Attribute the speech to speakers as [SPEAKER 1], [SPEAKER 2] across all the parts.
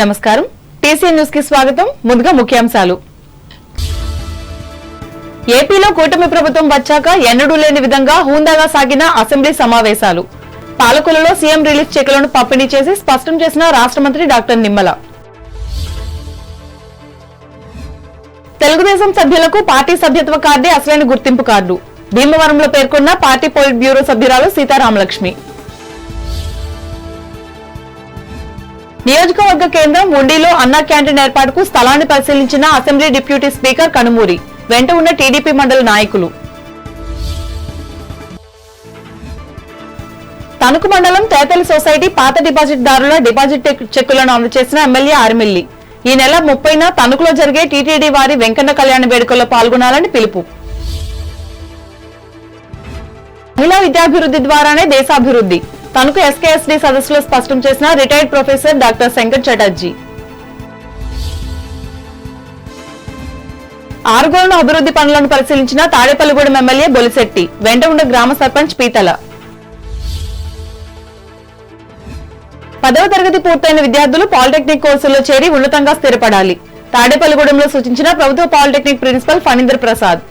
[SPEAKER 1] నమస్కారం TCN news కి స్వాగతం. ముందుగా ముఖ్యాంశాలు. ఏపీలో కూటమి ప్రభుత్వం వచ్చాక ఎన్నడూ లేని విధంగా హుందాగా సాగిన అసెంబ్లీ సమావేశాలు. పాలకులలో సీఎం రిలీఫ్ చెక్కులను పంపిణీ చేసి స్పష్టం చేసిన రాష్ట్ర మంత్రి డాక్టర్ నిమ్మల. తెలుగుదేశం సభ్యులకు పార్టీ సభ్యత్వ కార్డే అసలైన గుర్తింపు కార్డు. భీమవరంలో పేర్కొన్న పార్టీ పోలిట్ బ్యూరో సభ్యురాలు సీతారామలక్ష్మి. నియోజకవర్గ కేంద్రం ఉండిలో అన్నా క్యాంటీన్ ఏర్పాటుకు స్థలాన్ని పరిశీలించిన అసెంబ్లీ డిప్యూటీ స్పీకర్ కనుమూరి. వెంట ఉన్న టీడీపీ మండలి నాయకులు. తణుకు మండలం తేతలి సొసైటీ పాత డిపాజిట్దారుల డిపాజిట్ చెక్కులను అందజేసిన ఎమ్మెల్యే ఆర్మిల్లి. ఈ నెల 30న తణుకులో జరిగే టీటీడీ వారి వెంకన్న కళ్యాణ వేడుకల్లో పాల్గొనాలని పిలుపు. మహిళా విద్యాభివృద్ధి ద్వారానే దేశాభివృద్ధి. తణుకు ఎస్కేఎస్డీ సదస్సులో స్పష్టం చేసిన retired professor doctor Shankar Chatterjee. ఆరుగోలను అభివృద్ధి పనులను పరిశీలించిన తాడేపల్లిగూడెం ఎమ్మెల్యే బొలిశెట్టి. వెంట ఉన్న గ్రామ సర్పంచ్ పీతల. 10వ తరగతి పూర్తయిన విద్యార్థులు పాలిటెక్నిక్ కోర్సుల్లో చేరి ఉన్నతంగా స్థిరపడాలి. తాడేపల్లిగూడెంలో సూచించిన ప్రభుత్వ polytechnic principal Phanindra Prasad.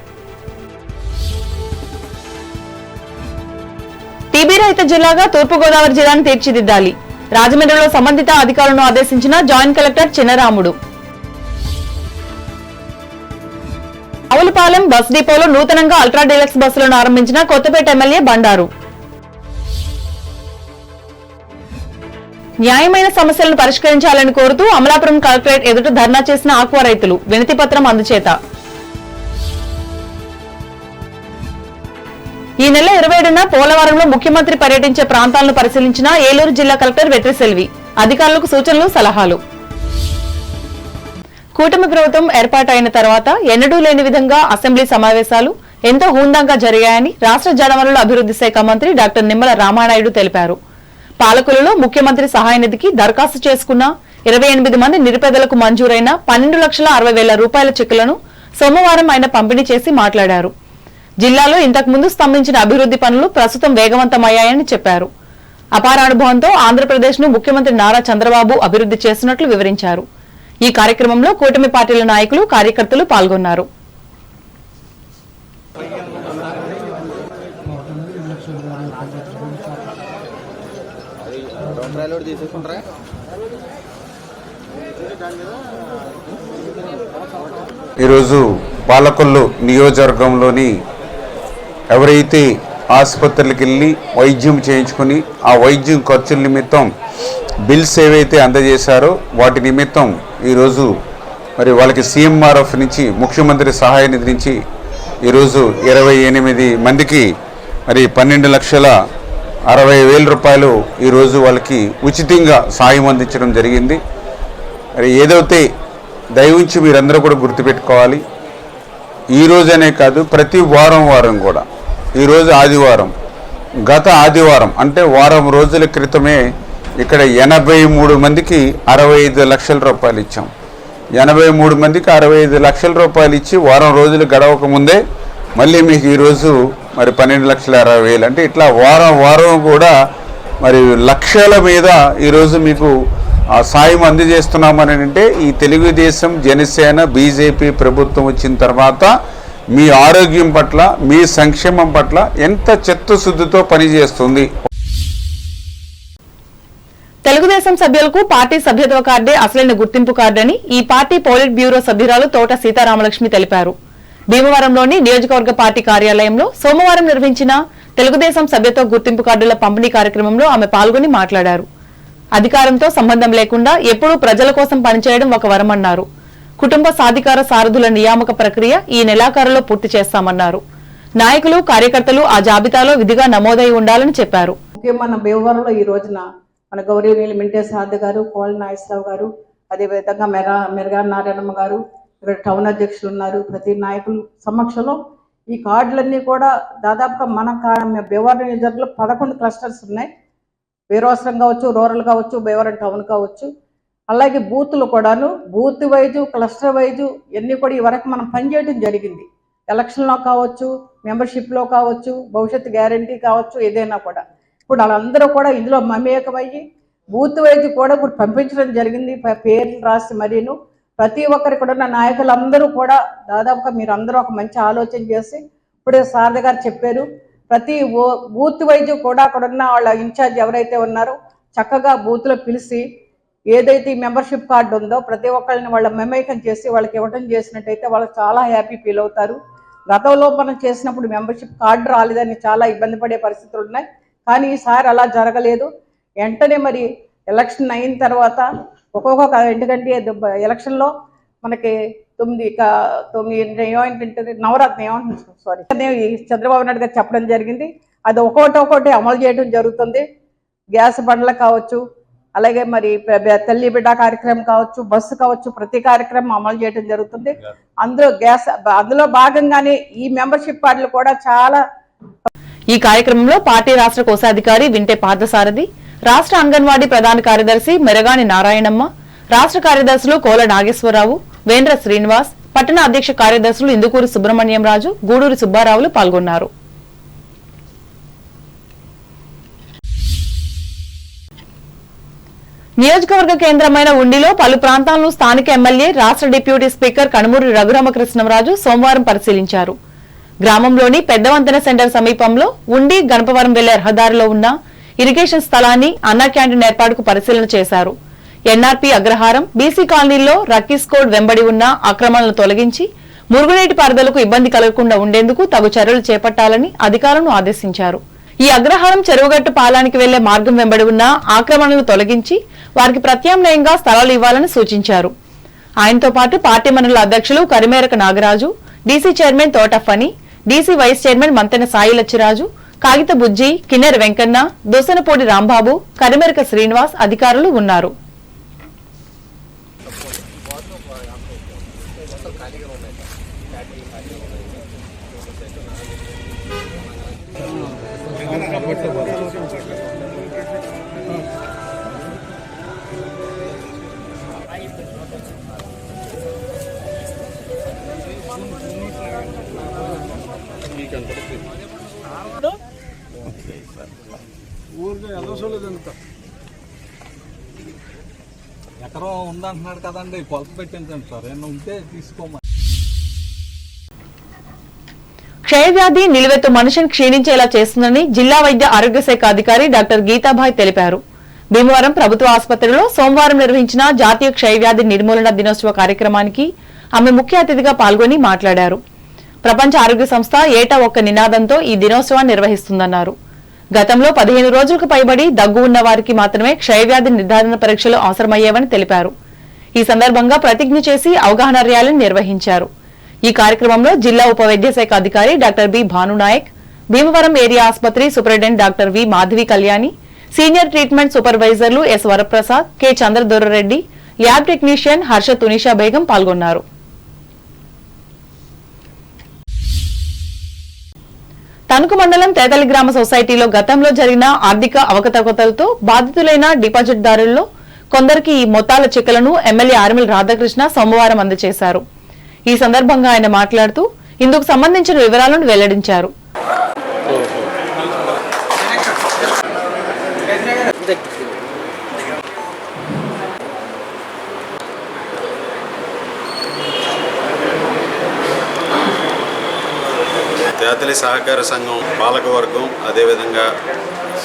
[SPEAKER 1] TB రహిత జిల్లాగా తూర్పుగోదావరి జిల్లాను తీర్చిదిద్దాలి. రాజమండ్రిలో సంబంధిత అధికారులను ఆదేశించిన joint collector Chinnaramudu. Avulapalem bus డిపోలో నూతనంగా అల్ట్రా డీలక్స్ బస్సులను ఆరంభించిన కొత్తపేట ఎమ్మెల్యే బండారు. న్యాయమైన సమస్యలను పరిష్కరించాలని కోరుతూ అమలాపురం కలెక్టరేట్ ఎదుట ధర్నా చేసిన ఆక్వా రైతులు. వినతి పత్రం అందుచేత. ఈ నెల 27న పోలవరంలో ముఖ్యమంత్రి పర్యటించే ప్రాంతాలను పరిశీలించిన ఏలూరు జిల్లా కలెక్టర్ వెట్రిసెల్వి. అధికారులకు సూచనలు, సలహాలు. కూటమి ప్రభుత్వం ఏర్పాటైన తర్వాత ఎన్నడూ లేని విధంగా అసెంబ్లీ సమావేశాలు ఎంతో హుందాగా జరిగాయని రాష్ట్ర జలవనరుల అభివృద్ధి శాఖ మంత్రి డాక్టర్ నిమ్మల రామానాయుడు తెలిపారు. పాలకులలో ముఖ్యమంత్రి సహాయ నిధికి దరఖాస్తు చేసుకున్న 28 మంది నిరుపేదలకు మంజూరైన 12,60,000 రూపాయల చెక్కులను సోమవారం ఆయన పంపిణీ చేసి మాట్లాడారు. జిల్లాలో ఇంతకుముందు స్తంభించిన అభివృద్ధి పనులు ప్రస్తుతం వేగవంతమయ్యాయని చెప్పారు. అపార అనుభవంతో ఆంధ్రప్రదేశ్ ను ముఖ్యమంత్రి నారా చంద్రబాబు అభివృద్ధి చేస్తున్నట్లు వివరించారు. ఈ కార్యక్రమంలో కూటమి పార్టీల నాయకులు, కార్యకర్తలు పాల్గొన్నారు.
[SPEAKER 2] ఈరోజు పాలకొల్లు నియోజకవర్గంలోని ఎవరైతే ఆసుపత్రులకు వెళ్ళి వైద్యం చేయించుకొని ఆ వైద్యం ఖర్చుల నిమిత్తం బిల్స్ ఏవైతే అందజేశారో వాటి నిమిత్తం ఈరోజు మరి వాళ్ళకి సీఎంఆర్ఎఫ్ నుంచి ముఖ్యమంత్రి సహాయ నిధి నుంచి ఈరోజు 28 మందికి మరి 12,60,000 రూపాయలు ఈరోజు వాళ్ళకి ఉచితంగా సాయం అందించడం జరిగింది. మరి ఏదైతే దయవుంచి మీరందరూ కూడా గుర్తుపెట్టుకోవాలి, ఈరోజనే కాదు ప్రతి వారం కూడా, ఈరోజు ఆదివారం, గత ఆదివారం అంటే వారం రోజుల క్రితమే ఇక్కడ 83 మందికి 65 లక్షల రూపాయలు ఇచ్చాం. 83 మందికి 65 లక్షల రూపాయలు ఇచ్చి వారం రోజులు గడవక ముందే మళ్ళీ మీకు ఈరోజు మరి 12,60,000 అంటే ఇట్లా వారం కూడా మరి లక్షల మీద ఈరోజు మీకు ఆ సాయం అందజేస్తున్నామని అంటే ఈ తెలుగుదేశం, జనసేన, బీజేపీ ప్రభుత్వం వచ్చిన తర్వాత మీ ఆరోగ్యం పట్ల, మీ సంక్షేమం పట్ల ఎంత చిత్తశుద్ధితో పనిచేస్తుంది.
[SPEAKER 1] తెలుగుదేశం సభ్యులకు పార్టీ సభ్యత్వ కార్డే అసలైన గుర్తింపు కార్డని ఈ పార్టీ పోలిట్ బ్యూరో సభ్యురాలు తోట సీతారామలక్ష్మి తెలిపారు. భీమవరంలోని నియోజకవర్గ పార్టీ కార్యాలయంలో సోమవారం నిర్వహించిన తెలుగుదేశం సభ్యత్వ గుర్తింపు కార్డుల పంపిణీ కార్యక్రమంలో ఆమె పాల్గొని మాట్లాడారు. అధికారంతో సంబంధం లేకుండా ఎప్పుడూ ప్రజల కోసం పనిచేయడం ఒక వరమన్నారు. కుటుంబ సాధికార సారథుల నియామక ప్రక్రియ ఈ నెలాఖరులో పూర్తి చేస్తామన్నారు. నాయకులు, కార్యకర్తలు ఆ జాబితాలో విధిగా నమోదై ఉండాలని చెప్పారు.
[SPEAKER 3] మన భీమవరంలో ఈ రోజున మన గౌరవనీయులు మింటే సారథి గారు, కోళ్ళ నాగేశ్వరరావు గారు, అదేవిధంగా మెరగా నారాయణమ్మ గారు, ఇక్కడ టౌన్ అధ్యక్షులు ఉన్నారు, ప్రతి నాయకులు సమక్షంలో ఈ కార్డులన్నీ కూడా దాదాపుగా మన భీమవరం నియోజకవర్గంలో 11 క్లస్టర్స్ ఉన్నాయి. వీరవసరం కావచ్చు, రూరల్ కావచ్చు, భీమవరం టౌన్ కావచ్చు, అలాగే బూతులు కూడాను, బూత్ వైజు, క్లస్టర్ వైజు ఇవన్నీ కూడా ఈ వరకు మనం పనిచేయడం జరిగింది. ఎలక్షన్లో కావచ్చు, మెంబర్షిప్లో కావచ్చు, భవిష్యత్తు గ్యారంటీ కావచ్చు, ఏదైనా కూడా ఇప్పుడు వాళ్ళందరూ కూడా ఇందులో మమేకమయ్యి బూత్ వైజ్ కూడా ఇప్పుడు పంపించడం జరిగింది, పేర్లు రాసి మరీను. ప్రతి ఒక్కరికి కూడా నా నాయకులందరూ కూడా దాదాపుగా మీరు అందరూ ఒక మంచి ఆలోచన చేసి ఇప్పుడే సారథి గారు చెప్పారు, ప్రతి బూత్ వైజ్ కూడా అక్కడ ఉన్న వాళ్ళ ఇన్ఛార్జ్ ఎవరైతే ఉన్నారో చక్కగా బూత్లో పిలిచి ఏదైతే ఈ మెంబర్షిప్ కార్డు ఉందో ప్రతి ఒక్కరిని వాళ్ళ మెమైకం చేసి వాళ్ళకి ఇవ్వడం చేసినట్టయితే వాళ్ళు చాలా హ్యాపీ ఫీల్ అవుతారు. గతంలో మనం చేసినప్పుడు మెంబర్షిప్ కార్డు రాలేదని చాలా ఇబ్బంది పడే పరిస్థితులు ఉన్నాయి, కానీ ఈసారి అలా జరగలేదు. వెంటనే మరి ఎలక్షన్ అయిన తర్వాత ఒక్కొక్క, ఎందుకంటే ఎలక్షన్లో మనకి 9 ఏమంటే నవరత్న చంద్రబాబు నాయుడు గారు చెప్పడం జరిగింది, అది ఒక్కొక్కటి అమలు చేయడం జరుగుతుంది. గ్యాస్ బండ్లు కావచ్చు, అలాగే మరి తల్లి బిడ్డ కార్యక్రమం కావచ్చు, బస్సు కావచ్చు, ప్రతి కార్యక్రమం అమలు చేయడం జరుగుతుంది. అందులో భాగంగానే ఈ మెంబర్షిప్ కార్డులు కూడా చాలా.
[SPEAKER 1] ఈ కార్యక్రమంలో పార్టీ రాష్ట్ర కోశాధికారి వింటే పార్థసారథి, రాష్ట్ర అంగన్వాడీ ప్రధాన కార్యదర్శి మెరగాని నారాయణమ్మ, రాష్ట్ర కార్యదర్శులు కోల నాగేశ్వరరావు, వేంద్ర శ్రీనివాస్, పట్టణ అధ్యక్ష కార్యదర్శులు ఇందుకూరి సుబ్రహ్మణ్యం రాజు, గూడూరి సుబ్బారావులు పాల్గొన్నారు. నియోజకవర్గ కేంద్రమైన ఉండిలో పలు ప్రాంతాలను స్థానిక ఎమ్మెల్యే, రాష్ట్ర డిప్యూటీ స్పీకర్ కనుమూరి రఘురామకృష్ణంరాజు సోమవారం పరిశీలించారు. గ్రామంలోని పెద్ద వంతెన సెంటర్ సమీపంలో ఉండి గణపవరం వెళ్లే రహదారిలో ఉన్న ఇరిగేషన్ స్థలాన్ని అన్నా క్యాంటీన్ ఏర్పాటుకు పరిశీలన చేశారు. ఎన్ఆర్పీ అగ్రహారం, బీసీ కాలనీల్లో రక్కీస్ కోడ్ వెంబడి ఉన్న ఆక్రమణలను తొలగించి మురుగునీటి పారుదలకు ఇబ్బంది కలగకుండా ఉండేందుకు తగు చర్యలు చేపట్టాలని అధికారులను ఆదేశించారు. ఈ అగ్రహారం చెరువుగట్టు పాలానికి వెళ్లే మార్గం వెంబడి ఉన్న ఆక్రమణలను తొలగించి వారికి ప్రత్యామ్నాయంగా స్థలాలు ఇవ్వాలని సూచించారు. ఆయనతో పాటు పార్టీ మండల అధ్యక్షులు కరిమేరక Nagaraju, DC chairman Thota Phani, DC vice chairman Mantena Sai Lachiraju, Kagitha Bujji, కిన్నెర వెంకన్న, దోసనపూడి రాంబాబు, కరిమెరక శ్రీనివాస్ అధికారులు ఉన్నారు.
[SPEAKER 4] ఊరికే ఎదవసలేదంత ఎకరం ఉందంటున్నాడు కదండి, కొలత పెట్టించండి సార్, ఏమన్నా ఉంటే తీసుకోమని.
[SPEAKER 1] క్షయవ్యాధి నిలువెత్తు మనిషిని క్షీణించేలా చేస్తుందని జిల్లా వైద్య ఆరోగ్య శాఖ అధికారి డాక్టర్ గీతాభాయ్ తెలిపారు. భీమవరం ప్రభుత్వ ఆసుపత్రిలో సోమవారం నిర్వహించిన జాతీయ క్షయవ్యాధి నిర్మూలన దినోత్సవ కార్యక్రమానికి ఆమె ముఖ్య అతిథిగా పాల్గొని మాట్లాడారు. ప్రపంచ ఆరోగ్య సంస్థ ఏటా ఒక్క నినాదంతో ఈ దినోత్సవాన్ని నిర్వహిస్తుందన్నారు. గతంలో 15 రోజులకు పైబడి దగ్గు ఉన్న వారికి మాత్రమే క్షయవ్యాధి నిర్ధారణ పరీక్షలు అవసరమయ్యేవని తెలిపారు. ఈ సందర్భంగా ప్రతిజ్ఞ చేసి అవగాహన ర్యాలీని నిర్వహించారు. ఈ కార్యక్రమంలో జిల్లా ఉప వైద్య శాఖ అధికారి doctor B Bhanunayak, Bhimavaram area ఆసుపత్రి superintendent doctor V Madhavi Kalyani, senior treatment సూపర్వైజర్లు S Varaprasad, K Chandradorreddy, lab technician Harsha Tunisha Begum పాల్గొన్నారు. తణుకు మండలం తేతలి గ్రామ సొసైటీలో గతంలో జరిగిన ఆర్థిక అవకతవకలతో బాధితులైన డిపాజిట్దారుల్లో కొందరికి ఈ మొత్తాల చెక్కులను ఎమ్మెల్యే ఆర్మిల్ రాధాకృష్ణ సోమవారం అందజేశారు. ఈ సందర్భంగా ఆయన మాట్లాడుతూ ఇందుకు సంబంధించిన వివరాలను వెల్లడించారు.
[SPEAKER 5] తేతలి సహకార సంఘం పాలకవర్గం, అదేవిధంగా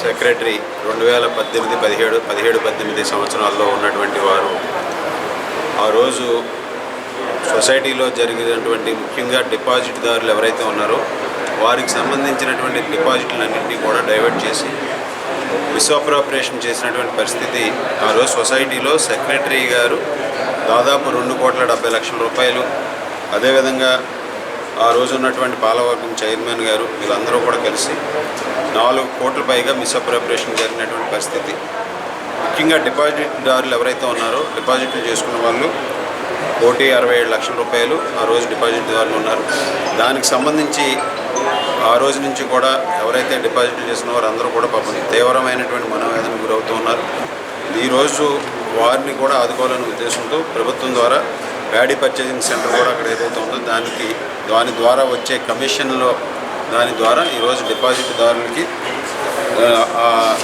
[SPEAKER 5] సెక్రటరీ 2018 సంవత్సరాల్లో ఉన్నటువంటి వారు ఆ రోజు సొసైటీలో జరిగినటువంటి ముఖ్యంగా డిపాజిట్దారులు ఎవరైతే ఉన్నారో వారికి సంబంధించినటువంటి డిపాజిట్లన్నింటినీ కూడా డైవర్ట్ చేసి మిస్అప్రాప్రియేషన్ చేసినటువంటి పరిస్థితి. ఆ రోజు సొసైటీలో సెక్రటరీ గారు దాదాపు 2,70,00,000 రూపాయలు, అదేవిధంగా ఆ రోజు ఉన్నటువంటి పాలవర్గం చైర్మన్ గారు వీళ్ళందరూ కూడా కలిసి 4 కోట్ల పైగా మిస్అప్రాప్రియేషన్ జరిగినటువంటి పరిస్థితి. ముఖ్యంగా డిపాజిట్దారులు ఎవరైతే ఉన్నారో డిపాజిట్లు చేసుకున్న వాళ్ళు 1,67,00,000 రూపాయలు ఆ రోజు డిపాజిట్దారులు ఉన్నారు. దానికి సంబంధించి ఆ రోజు నుంచి కూడా ఎవరైతే డిపాజిట్లు చేసిన వారు అందరూ కూడా పాపం తీవ్రమైనటువంటి మనోవేదనకు గురవుతూ ఉన్నారు. ఈరోజు వారిని కూడా ఆదుకోవాలనే ఉద్దేశంతో ప్రభుత్వం ద్వారా ప్యాడీ పర్చేజింగ్ సెంటర్ కూడా అక్కడ ఏదైతే ఉందో దాని ద్వారా వచ్చే కమిషన్లో దాని ద్వారా ఈరోజు డిపాజిట్దారులకి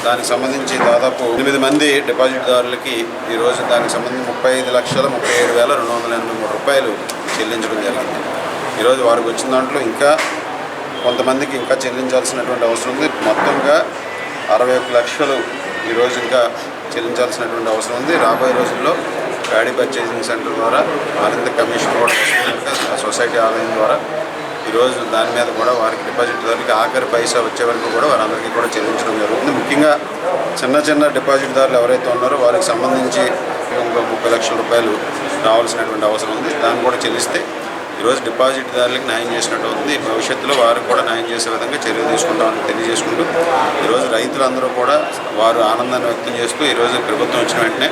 [SPEAKER 5] దానికి సంబంధించి దాదాపు 8 మంది డిపాజిట్దారులకి ఈరోజు దానికి సంబంధించి 35,37,283 రూపాయలు చెల్లించడం జరిగింది. ఈరోజు వారికి వచ్చిన దాంట్లో ఇంకా కొంతమందికి ఇంకా చెల్లించాల్సినటువంటి అవసరం ఉంది. మొత్తంగా 61 లక్షలు ఈరోజు ఇంకా చెల్లించాల్సినటువంటి అవసరం ఉంది. రాబోయే రోజుల్లో ప్యాడీ పర్చేసింగ్ సెంటర్ ద్వారా మరింత కమిషన్ కూడా సొసైటీ ఆదాయం ద్వారా ఈరోజు దాని మీద కూడా వారికి డిపాజిట్దారులకి ఆఖరి పైసా వచ్చే వరకు కూడా వారందరికీ కూడా చెల్లించడం జరుగుతుంది. ముఖ్యంగా చిన్న డిపాజిట్దారులు ఎవరైతే ఉన్నారో వారికి సంబంధించి ఇంకో 30 లక్షల రూపాయలు రావాల్సినటువంటి అవసరం ఉంది. దాన్ని కూడా చెల్లిస్తే ఈరోజు డిపాజిట్దారులకు న్యాయం చేసినట్టు ఉంది. భవిష్యత్తులో వారికి కూడా న్యాయం చేసే విధంగా చర్యలు తీసుకుంటామని తెలియజేసుకుంటూ ఈరోజు రైతులందరూ కూడా వారు ఆనందాన్ని వ్యక్తం చేస్తూ ఈరోజు ప్రభుత్వం వచ్చిన వెంటనే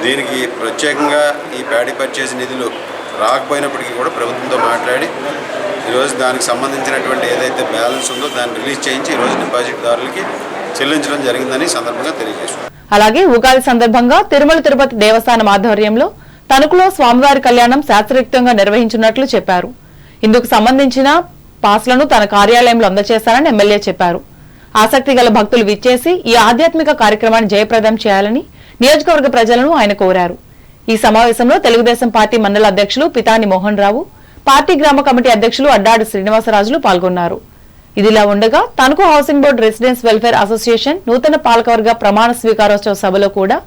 [SPEAKER 5] దీనికి ప్రత్యేకంగా ఈ ప్యాడీ పర్చేజ్ నిధులు రాకపోయినప్పటికీ కూడా ప్రభుత్వంతో మాట్లాడి ఈరోజు దానికి సంబంధించినటువంటి ఏదైతే బ్యాలెన్స్ ఉందో దాన్ని రిలీజ్ చేయించి ఈరోజు డిపాజిట్దారులకి చెల్లించడం జరిగిందని సందర్భంగా తెలియజేస్తున్నారు.
[SPEAKER 1] అలాగే ఉగాది సందర్భంగా తిరుమల తిరుపతి దేవస్థానం ఆధ్వర్యంలో తణుకులో స్వామివారి కళ్యాణం శాస్త్రయుక్తంగా నిర్వహించినట్లు చెప్పారు. ఇందుకు సంబంధించిన పాస్లను తన కార్యాలయంలో అందజేశారని ఎమ్మెల్యే చెప్పారు. ఆసక్తి గల భక్తులు విచ్చేసి ఈ ఆధ్యాత్మిక కార్యక్రమాన్ని జయప్రదం చేయాలని నియోజకవర్గ ప్రజలను ఆయన కోరారు. ఈ సమావేశంలో తెలుగుదేశం పార్టీ మండల అధ్యక్షులు పితాని మోహన్ రావు, పార్టీ గ్రామ కమిటీ అధ్యక్షులు అడ్డాడి శ్రీనివాసరాజులు పాల్గొన్నారు. ఇదిలా ఉండగా Tanuku housing board residence welfare association నూతన పాలకవర్గ ప్రమాణ స్వీకారోత్సవ సభలో కూడా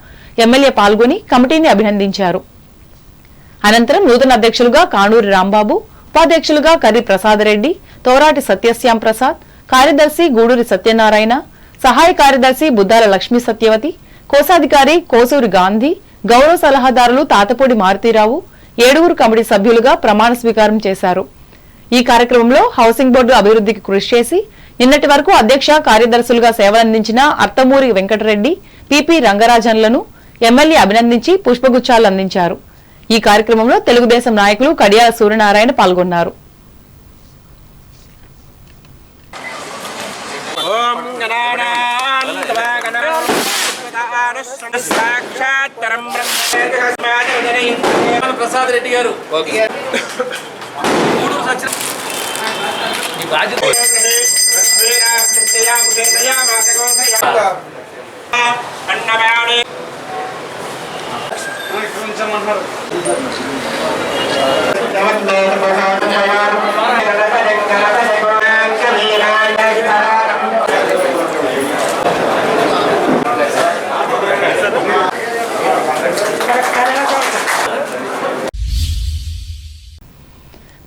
[SPEAKER 1] ఎమ్మెల్యే పాల్గొని కమిటీని అభినందించారు. అనంతరం నూతన అధ్యక్షులుగా కానూరి రాంబాబు, ఉపాధ్యక్షులుగా కర్రి ప్రసాదరెడ్డి, తోరాటి సత్యశ్యాం ప్రసాద్, కార్యదర్శి గూడూరి సత్యనారాయణ, సహాయ కార్యదర్శి బుద్దాల లక్ష్మీ సత్యవతి, కోశాధికారి కోసూరి గాంధీ, గౌరవ సలహాదారులు తాతపూడి మారుతీరావు, 7 కమిటీ సభ్యులుగా ప్రమాణ స్వీకారం చేశారు. ఈ కార్యక్రమంలో హౌసింగ్ బోర్డు అభివృద్ధికి కృషి చేసి నిన్నటి వరకు అధ్యక్ష కార్యదర్శులుగా సేవలందించిన అర్తమూరి వెంకటరెడ్డి, పిపి రంగరాజన్లను ఎమ్మెల్యే అభినందించి పుష్పగుచ్చాలు అందించారు. ఈ కార్యక్రమంలో తెలుగుదేశం నాయకులు కడియాల సూర్యనారాయణ పాల్గొన్నారు.
[SPEAKER 6] ప్రసాద్ రెడ్డి గారు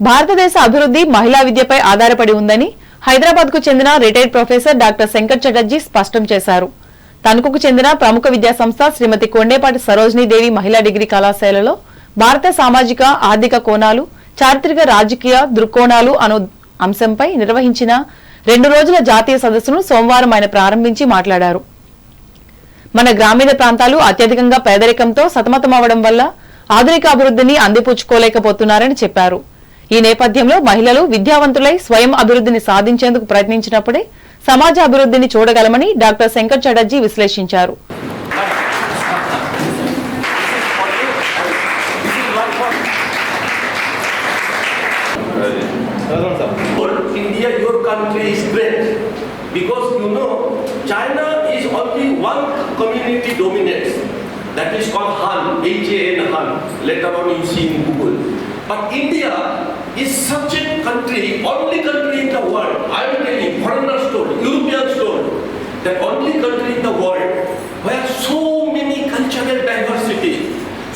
[SPEAKER 1] భారతదేశ అభివృద్ధి మహిళా విద్యపై ఆధారపడి ఉందని హైదరాబాద్ కు చెందిన retired professor doctor Shankar Chatterjee స్పష్టం చేశారు. తణుకుకు చెందిన ప్రముఖ విద్యా సంస్థ శ్రీమతి కొండేపాటి సరోజినీదేవి మహిళా డిగ్రీ కళాశాలలో భారత సామాజిక ఆర్థిక కోణాలు, చారిత్రక రాజకీయ దృక్కోణాలు అను అంశంపై నిర్వహించిన 2 రోజుల జాతీయ సదస్సును సోమవారం ఆయన ప్రారంభించి మాట్లాడారు. మన గ్రామీణ ప్రాంతాలు అత్యధికంగా పేదరికంతో సతమతమవడం వల్ల ఆధునిక అభివృద్ధిని అందిపుచ్చుకోలేకపోతున్నారని చెప్పారు. ఈ నేపథ్యంలో మహిళలు విద్యావంతులై స్వయం అభివృద్ధిని సాధించేందుకు ప్రయత్నించినప్పుడే సమాజ అభివృద్ధిని చూడగలమని డాక్టర్ శంకర్ చటర్జీ విశ్లేషించారు.
[SPEAKER 7] India, your country is great because you know China is only one community dominates. That is called Han, H-A-N Han. Later on you see in Google. But India is such a country, only country in the world. I am telling foreigners told, Europeans told, that only country in the world where so many cultural diversity,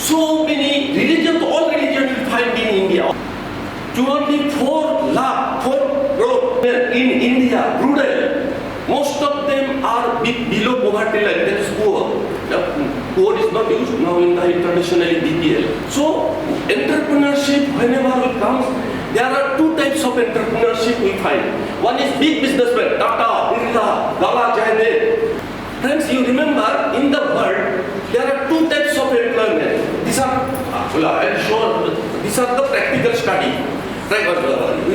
[SPEAKER 7] so many religions, all religions you find in India. To only 4 crore in India, rural. Most of them are below poverty line, that is poor. The poor is not used now in the internationally BPL. So entrepreneurship, whenever it comes, there are 2 types of entrepreneurship we find. One is big businessmen, Tata, Birla, Lala Jaidev. Friends, you remember in the world there are 2 types of employment. These are, I'm sure, these are the practical study. Right,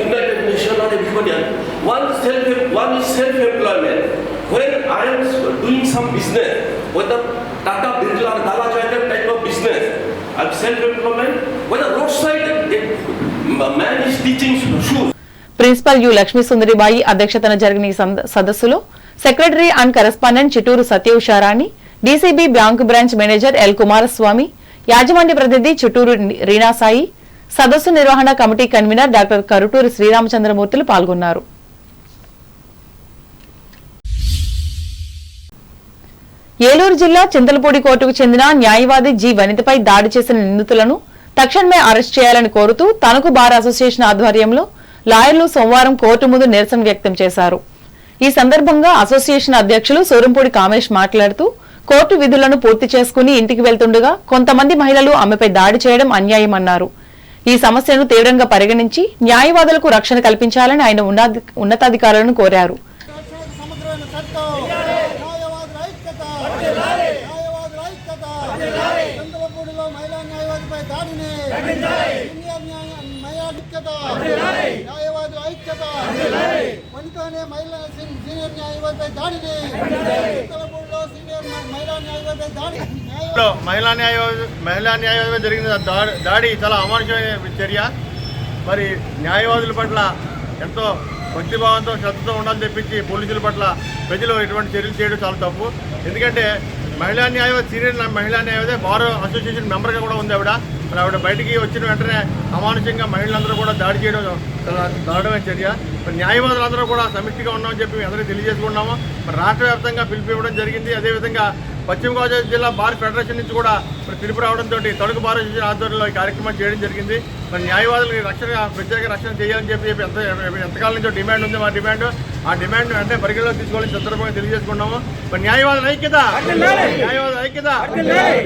[SPEAKER 7] United Nations or everybody else. One is self-employment. When I am doing some business, whether Tata, Birla, or Lala Jaidev type of business, I'm self-employment. Whether roadside, a man is teaching shoes.
[SPEAKER 1] Principal U Lakshmi Sundaribai అధ్యక్షతన జరిగిన ఈ సదస్సులో secretary and correspondent Chitturu Satyausharani, DCB bank branch manager L Kumaraswamy, యాజమాన్య ప్రతినిధి చిట్టూరు రీనాసాయి, సదస్సు నిర్వహణ committee convener doctor Karuturi Sriramachandramurthulu పాల్గొన్నారు. ఏలూరు జిల్లా చింతలపూడి కోర్టుకు చెందిన న్యాయవాది జి వనితపై దాడి చేసిన నిందితులను తక్షణమే అరెస్ట్ చేయాలని కోరుతూ తణుకు బార్ అసోసియేషన్ ఆధ్వర్యంలో లాయర్లు సోమవారం కోర్టు ముందు నిరసన వ్యక్తం చేశారు. ఈ సందర్భంగా అసోసియేషన్ అధ్యక్షులు సూరంపూడి కామేష్ మాట్లాడుతూ కోర్టు విధులను పూర్తి చేసుకుని ఇంటికి వెళ్తుండగా కొంతమంది మహిళలు ఆమెపై దాడి చేయడం అన్యాయమన్నారు. ఈ సమస్యను తీవ్రంగా పరిగణించి న్యాయవాదులకు రక్షణ కల్పించాలని ఆయన ఉన్నతాధికారులను కోరారు.
[SPEAKER 6] మహిళా న్యాయవాది జరిగిన దాడి చాలా అమానుషమైన చర్య. మరి న్యాయవాదుల పట్ల ఎంతో భక్తిభావంతో శ్రద్ధతో ఉండాలని తెప్పించి పోలీసుల పట్ల ప్రజలు ఇటువంటి చర్యలు చేయడం చాలా తప్పు. ఎందుకంటే మహిళా న్యాయవాది సీనియర్ మహిళా న్యాయవాది బార్ అసోసియేషన్ మెంబర్గా కూడా ఉంది ఆవిడ. మరి ఆవిడ బయటికి వచ్చిన వెంటనే అమానుషంగా మహిళలందరూ కూడా దాడి చేయడం చాలా దారుణమైన చర్య. మరి న్యాయవాదులందరూ కూడా సమిష్టిగా ఉన్నామని చెప్పి అందరికీ తెలియజేసుకున్నాము. మరి రాష్ట్ర వ్యాప్తంగా పిలుపు ఇవ్వడం జరిగింది. అదేవిధంగా పశ్చిమ గోదావరి జిల్లా బార్ ఫెడరేషన్ నుంచి కూడా మరి పిలుపు రావడంతో తణుకు బార్ అసోసియేషన్ ఆధ్వర్యంలో ఈ కార్యక్రమం చేయడం జరిగింది. మరి న్యాయవాదులకు ప్రత్యేక రక్షణ చేయాలని చెప్పి ఎంతకాలం నుంచో డిమాండ్ ఉంది. మా డిమాండ్ ఆ డిమాండ్ వెంటనే పరిగణలోకి తీసుకోవాలని సందర్భంగా తెలియజేసుకున్నాము. మరి న్యాయవాదుల ఐక్యత, న్యాయవాదుల ఐక్యత,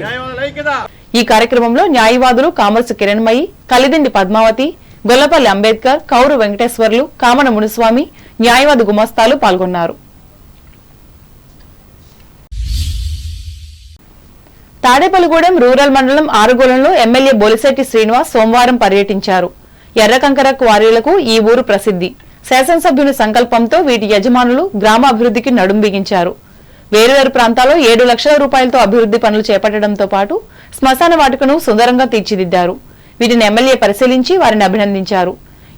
[SPEAKER 6] న్యాయవాదుల ఐక్యత.
[SPEAKER 1] ఈ కార్యక్రమంలో న్యాయవాదులు కామర్సు కిరణ్మయి, కలిదిండి పద్మావతి, గొల్లపల్లి అంబేద్కర్, కౌరు వెంకటేశ్వర్లు, కామన మునుస్వామి, న్యాయవాది గుమస్తాలు పాల్గొన్నారు. తాడేపల్లిగూడెం రూరల్ మండలం ఆరుగూడెంలో ఎమ్మెల్యే బొలిశెట్టి శ్రీనివాస్ సోమవారం పర్యటించారు. ఎర్రకంకర క్వారీలకు ఈ ఊరు ప్రసిద్ధి. శాసనసభ్యుని సంకల్పంతో వీటి యజమానులు గ్రామాభివృద్ధికి నడుం బిగించారు. వేరువేరు ప్రాంతాల్లో 7 లక్షల రూపాయలతో అభివృద్ధి పనులు చేపట్టడంతో పాటు శ్మశాన వాటికను సుందరంగా తీర్చిదిద్దారు. వీటిని ఎమ్మెల్యే పరిశీలించి వారిని అభినందించారు.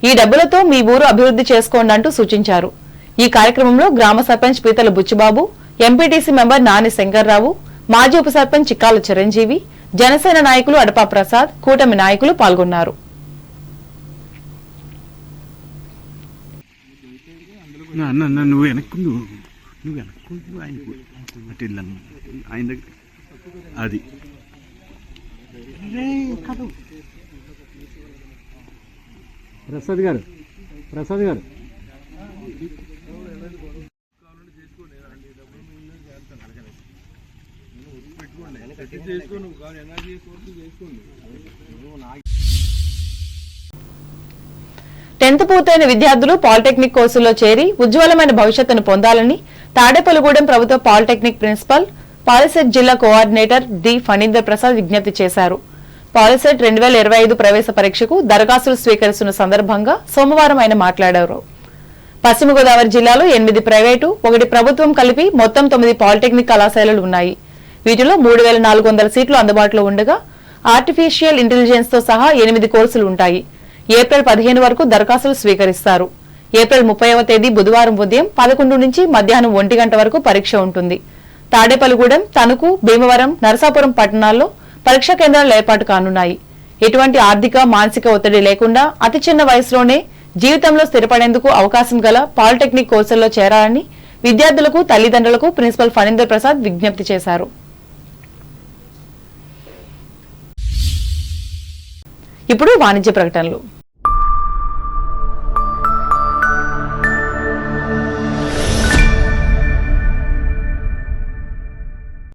[SPEAKER 1] ఈ డబ్బులతో మీ ఊరు అభివృద్ధి చేసుకోండి అంటూ సూచించారు. ఈ కార్యక్రమంలో గ్రామ సర్పంచ్ పీతల బుచ్చిబాబు, ఎంపీటీసీ మెంబర్ నాని శంకర్రావు, మాజీ ఉప సర్పంచ్ చిక్కాల చిరంజీవి, జనసేన నాయకులు అడపా ప్రసాద్, కూటమి నాయకులు పాల్గొన్నారు.
[SPEAKER 8] నువ్వు వెనక్కు ఆయన దగ్గర అది ప్రసాద్ గారు
[SPEAKER 1] టెన్త్ పూర్తయిన విద్యార్థులు పాలిటెక్నిక్ కోర్సుల్లో చేరి ఉజ్వలమైన భవిష్యత్తును పొందాలని తాడేపల్లిగూడెం ప్రభుత్వ పాలిటెక్నిక్ ప్రిన్సిపల్, పాలిసెట్ జిల్లా కోఆర్డినేటర్ డి ఫణీందర్ ప్రసాద్ విజ్ఞప్తి చేశారు. పాలిసెట్ 2025 ప్రవేశ పరీక్షకు దరఖాస్తులు స్వీకరిస్తున్న సందర్భంగా సోమవారం ఆయన మాట్లాడారు. పశ్చిమ గోదావరి జిల్లాలో 8 ప్రైవేటు, 1 ప్రభుత్వం కలిపి మొత్తం 9 పాలిటెక్నిక్ కళాశాలలు ఉన్నాయి. వీటిలో 3400 సీట్లు అందుబాటులో ఉండగా ఆర్టిఫిషియల్ ఇంటెలిజెన్స్ తో సహా 8 కోర్సులు ఉంటాయి. ఏప్రిల్ 15 వరకు దరఖాస్తులు స్వీకరిస్తారు. ఏప్రిల్ 30వ తేదీ బుధవారం ఉదయం 11 నుంచి మధ్యాహ్నం 1 గంట వరకు పరీక్ష ఉంటుంది. తాడేపల్లిగూడెం, తణుకు, భీమవరం, నరసాపురం పట్టణాల్లో పరీక్షా కేంద్రాలు ఏర్పాటు కానున్నాయి. ఎటువంటి ఆర్థిక, మానసిక ఒత్తిడి లేకుండా అతి చిన్న వయసులోనే జీవితంలో స్థిరపడేందుకు అవకాశం గల పాలిటెక్నిక్ కోర్సుల్లో చేరాలని విద్యార్థులకు, తల్లిదండ్రులకు ప్రిన్సిపల్ ఫణీందర్ ప్రసాద్ విజ్ఞప్తి చేశారు. ఇప్పుడు వాణిజ్య ప్రకటనలు.